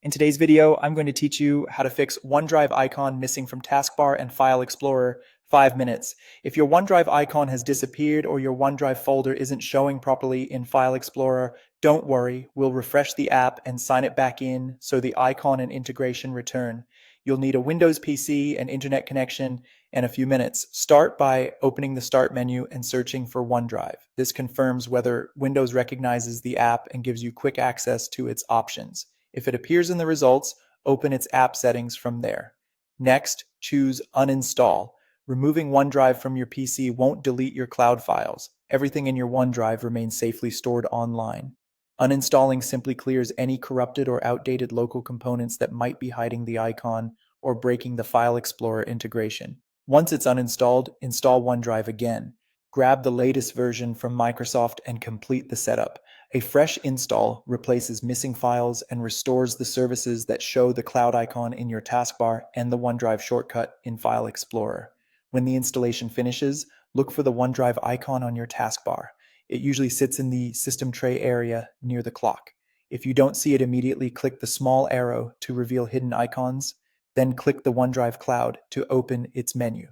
In today's video, I'm going to teach you how to fix OneDrive icon missing from Taskbar and File Explorer 5 minutes. If your OneDrive icon has disappeared or your OneDrive folder isn't showing properly in File Explorer, don't worry, we'll refresh the app and sign it back in so the icon and integration return. You'll need a Windows PC, an internet connection, and a few minutes. Start by opening the Start menu and searching for OneDrive. This confirms whether Windows recognizes the app and gives you quick access to its options. If it appears in the results, open its app settings from there. Next, choose Uninstall. Removing OneDrive from your PC won't delete your cloud files. Everything in your OneDrive remains safely stored online. Uninstalling simply clears any corrupted or outdated local components that might be hiding the icon or breaking the File Explorer integration. Once it's uninstalled, install OneDrive again. Grab the latest version from Microsoft and complete the setup. A fresh install replaces missing files and restores the services that show the cloud icon in your taskbar and the OneDrive shortcut in File Explorer. When the installation finishes, look for the OneDrive icon on your taskbar. It usually sits in the system tray area near the clock. If you don't see it immediately, click the small arrow to reveal hidden icons, then click the OneDrive Cloud to open its menu.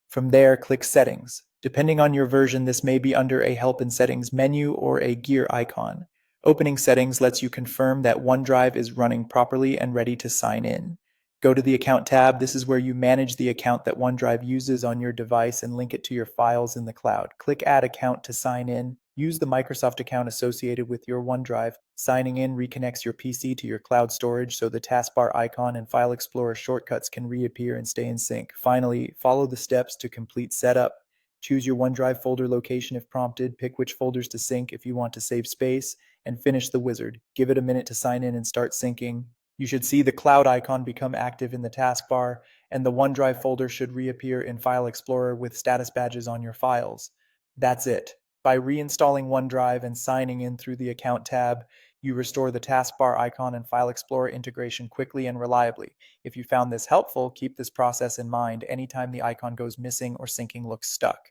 From there, click Settings. Depending on your version, this may be under a Help and Settings menu or a gear icon. Opening Settings lets you confirm that OneDrive is running properly and ready to sign in. Go to the Account tab. This is where you manage the account that OneDrive uses on your device and link it to your files in the cloud. Click Add Account to sign in. Use the Microsoft account associated with your OneDrive. Signing in reconnects your PC to your cloud storage so the taskbar icon and File Explorer shortcuts can reappear and stay in sync. Finally, follow the steps to complete setup. Choose your OneDrive folder location if prompted, pick which folders to sync if you want to save space, and finish the wizard. Give it a minute to sign in and start syncing. You should see the cloud icon become active in the taskbar, and the OneDrive folder should reappear in File Explorer with status badges on your files. That's it. By reinstalling OneDrive and signing in through the Account tab, you restore the taskbar icon and File Explorer integration quickly and reliably. If you found this helpful, keep this process in mind anytime the icon goes missing or syncing looks stuck.